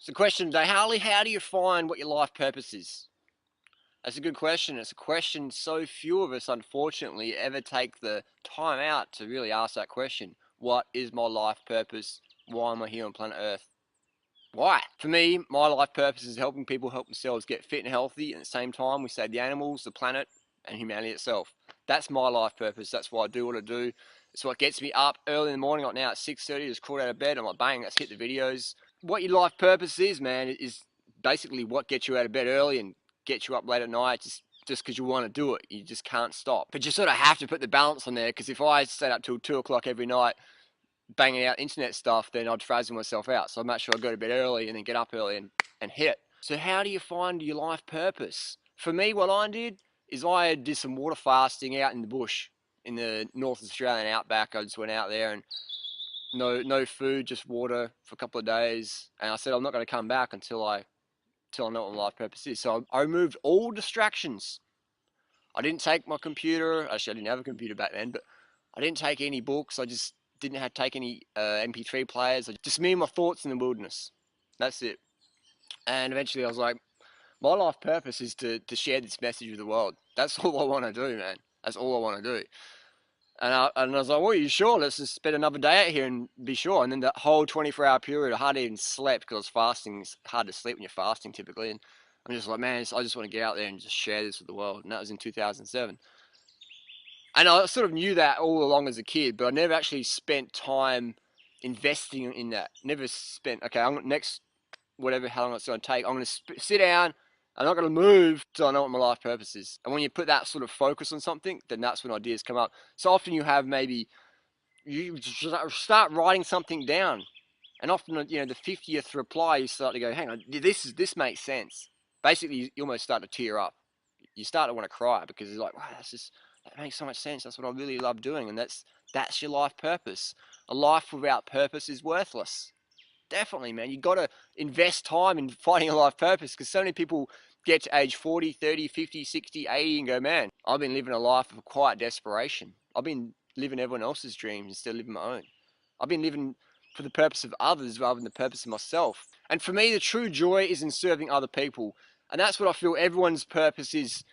So the question today, Harley, how do you find what your life purpose is? That's a good question. It's a question so few of us, unfortunately, ever take the time out to really ask that question. What is my life purpose? Why am I here on planet Earth? Why? For me, my life purpose is helping people help themselves get fit and healthy. And at the same time, we save the animals, the planet, and humanity itself. That's my life purpose. That's why I do what I do. It's what gets me up early in the morning, like now at 6:30, just crawled out of bed. I'm like, bang, let's hit the videos. What your life purpose is, man, is basically what gets you out of bed early and gets you up late at night just because you want to do it. You just can't stop. But you sort of have to put the balance on there, because if I stayed up till 2 o'clock every night banging out internet stuff, then I'd frazzle myself out. So I make sure I go to bed early and then get up early and hit it. So how do you find your life purpose? For me, what I did is I did some water fasting out in the bush in the North Australian outback. I just went out there and no food, just water for a couple of days. And I said I'm not going to come back until I know what my life purpose is. So I removed all distractions. I didn't take my computer. Actually, I didn't have a computer back then, but I didn't take any books. I just didn't have to take any MP3 players. Just me and my thoughts in the wilderness. That's it. And eventually I was like, my life purpose is to share this message with the world. That's all I want to do, man. That's all I want to do. And I was like, well, are you sure? Let's just spend another day out here and be sure. And then the whole 24-hour period, I hardly even slept because I was fasting. It's hard to sleep when you're fasting typically. And I'm just like, man, I just want to get out there and just share this with the world. And that was in 2007. And I sort of knew that all along as a kid, but I never actually spent time investing in that. Never spent, okay, next, whatever, how long it's going to take, I'm going to sit down. I'm not going to move till I know what my life purpose is. And when you put that sort of focus on something, then that's when ideas come up. So often you have maybe, you start writing something down. And often, you know, the 50th reply, you start to go, hang on, this makes sense. Basically, you almost start to tear up. You start to want to cry because you're like, wow, that makes so much sense. That's what I really love doing. And that's your life purpose. A life without purpose is worthless. Definitely, man. You got to invest time in finding a life purpose, because so many people get to age 40, 30, 50, 60, 80 and go, man, I've been living a life of quiet desperation. I've been living everyone else's dreams instead of living my own. I've been living for the purpose of others rather than the purpose of myself. And for me, the true joy is in serving other people. And that's what I feel everyone's purpose is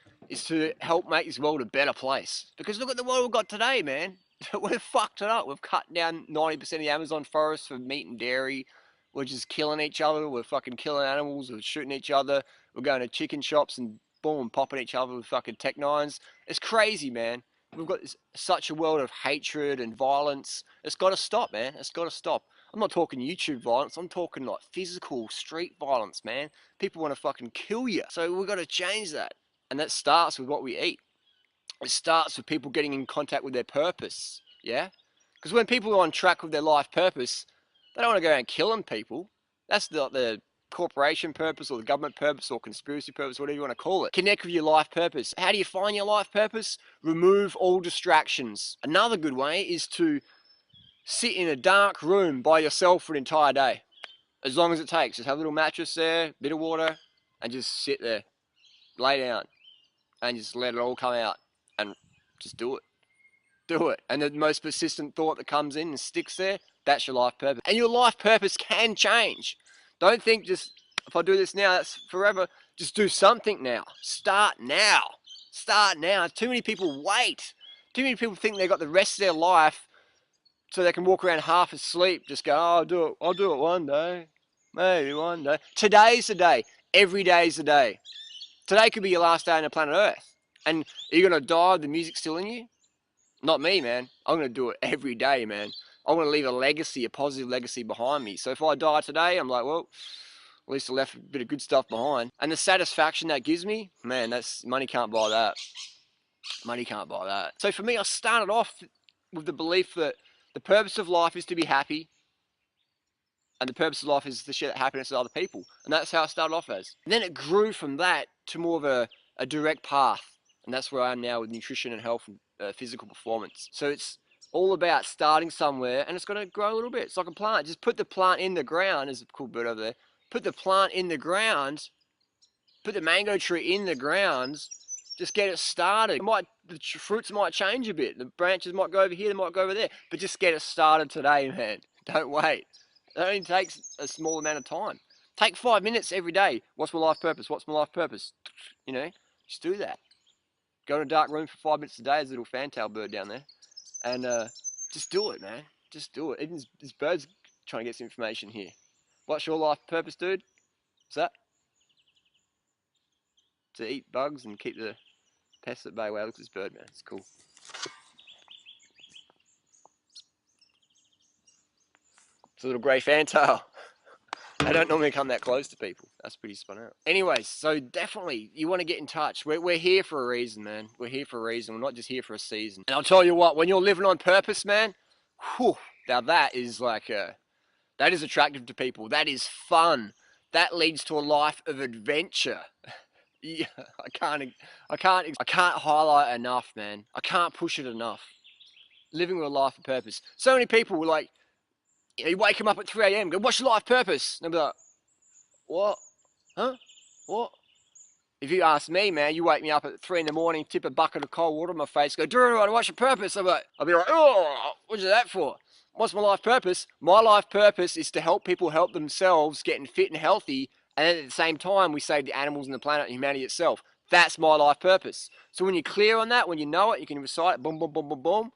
to help make this world a better place. Because look at the world we've got today, man. We've fucked it up. We've cut down 90% of the Amazon forest for meat and dairy. We're just killing each other. We're fucking killing animals. We're shooting each other. We're going to chicken shops and boom, popping each other with fucking Tech 9s. It's crazy, man. We've got such a world of hatred and violence. It's got to stop, man. It's got to stop. I'm not talking YouTube violence. I'm talking like physical street violence, man. People want to fucking kill you. So we've got to change that. And that starts with what we eat. It starts with people getting in contact with their purpose, yeah? Because when people are on track with their life purpose, they don't want to go around killing people. That's the corporation purpose or the government purpose or conspiracy purpose, whatever you want to call it. Connect with your life purpose. How do you find your life purpose? Remove all distractions. Another good way is to sit in a dark room by yourself for an entire day. As long as it takes. Just have a little mattress there, bit of water, and just sit there. Lay down. And just let it all come out. And just do it. Do it. And the most persistent thought that comes in and sticks there, that's your life purpose. And your life purpose can change. Don't think just, if I do this now, that's forever. Just do something now. Start now. Start now. Too many people wait. Too many people think they've got the rest of their life so they can walk around half asleep. Just go, oh, I'll do it one day. Maybe one day. Today's the day. Every day's the day. Today could be your last day on the planet Earth. And are you going to die with the music still in you? Not me, man. I'm going to do it every day, man. I want to leave a legacy, a positive legacy behind me. So if I die today, I'm like, well, at least I left a bit of good stuff behind. And the satisfaction that gives me, man, that's money can't buy that. Money can't buy that. So for me, I started off with the belief that the purpose of life is to be happy. And the purpose of life is to share that happiness with other people. And that's how I started off as. And then it grew from that to more of a direct path. And that's where I am now with nutrition and health and physical performance. So it's all about starting somewhere, and it's going to grow a little bit. It's like a plant. Just put the plant in the ground. There's a cool bird over there. Put the plant in the ground. Put the mango tree in the ground. Just get it started. The fruits might change a bit. The branches might go over here. They might go over there. But just get it started today, man. Don't wait. It only takes a small amount of time. Take 5 minutes every day. What's my life purpose? What's my life purpose? You know, just do that. Go in a dark room for 5 minutes a day. There's a little fantail bird down there. And just do it, man. Just do it. Even this bird's trying to get some information here. What's your life purpose, dude? What's that? To eat bugs and keep the pests at bay. Wow, look at this bird, man. It's cool. It's a little grey fantail. They don't normally come that close to people. That's pretty spun out. Anyways, so definitely, you want to get in touch. We're here for a reason, man. We're here for a reason. We're not just here for a season. And I'll tell you what, when you're living on purpose, man, whew, now that is like that is attractive to people. That is fun. That leads to a life of adventure. Yeah, I can't highlight enough, man. I can't push it enough. Living with a life of purpose. So many people were like, you wake them up at 3 a.m. Go, what's your life purpose? And they'll be like, what? Huh? What? If you ask me, man, you wake me up at 3 in the morning, tip a bucket of cold water on my face, go, Durian, what's your purpose? I'll be like, oh, what's that for? What's my life purpose? My life purpose is to help people help themselves getting fit and healthy, and then at the same time, we save the animals and the planet and humanity itself. That's my life purpose. So when you're clear on that, when you know it, you can recite it, boom, boom, boom, boom, boom,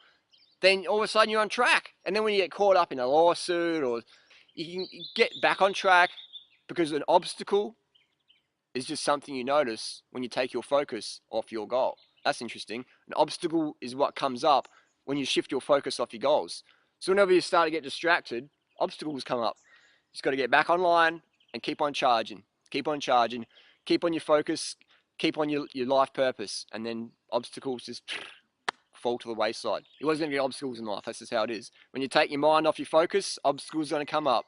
then all of a sudden you're on track. And then when you get caught up in a lawsuit, or you can get back on track, because an obstacle is just something you notice when you take your focus off your goal. That's interesting. An obstacle is what comes up when you shift your focus off your goals. So whenever you start to get distracted, obstacles come up. You just got to get back online and keep on charging. Keep on charging. Keep on your focus. Keep on your life purpose. And then obstacles just fall to the wayside. You're always going to get obstacles in life. That's just how it is. When you take your mind off your focus, obstacles are going to come up.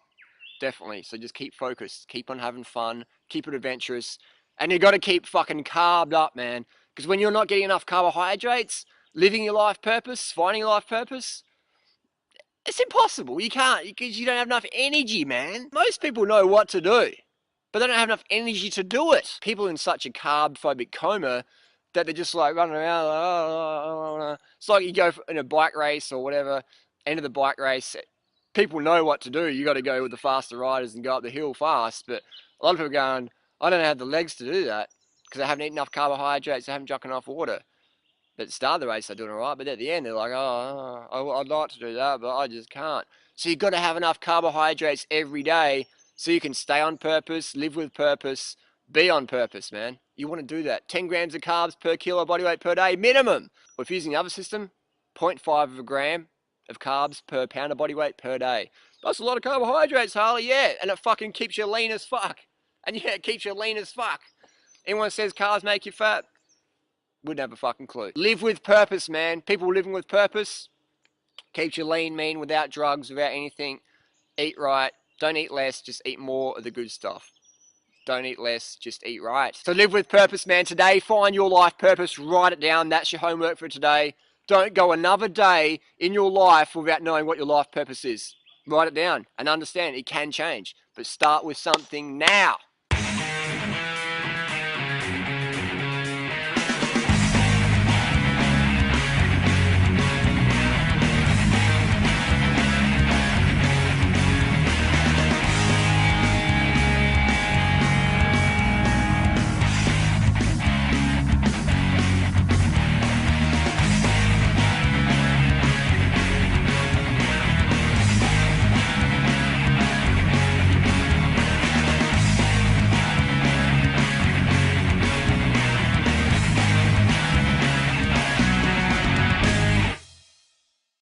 Definitely. So just keep focused. Keep on having fun. Keep it adventurous. And you got to keep fucking carbed up, man. Because when you're not getting enough carbohydrates, living your life purpose, finding your life purpose, it's impossible. You can't, because you don't have enough energy, man. Most people know what to do, but they don't have enough energy to do it. People in such a carb-phobic coma that they're just like running around. It's like you go in a bike race or whatever, end of the bike race. People know what to do. You got to go with the faster riders and go up the hill fast. But a lot of people are going, I don't have the legs to do that because I haven't eaten enough carbohydrates. I haven't drunk enough water. But at the start of the race, they're doing all right. But at the end, they're like, I'd like to do that, but I just can't. So you've got to have enough carbohydrates every day so you can stay on purpose, live with purpose, be on purpose, man. You want to do that. 10 grams of carbs per kilo body weight per day, minimum. Or if you're using the other system, 0.5 of a gram of carbs per pound of body weight per day. That's a lot of carbohydrates, Harley, yeah. And it fucking keeps you lean as fuck. And yeah, it keeps you lean as fuck. Anyone says carbs make you fat? Wouldn't have a fucking clue. Live with purpose, man. People living with purpose keeps you lean, mean, without drugs, without anything. Eat right. Don't eat less, just eat more of the good stuff. Don't eat less, just eat right. So live with purpose, man. Today, find your life purpose. Write it down. That's your homework for today. Don't go another day in your life without knowing what your life purpose is. Write it down and understand it can change. But start with something now.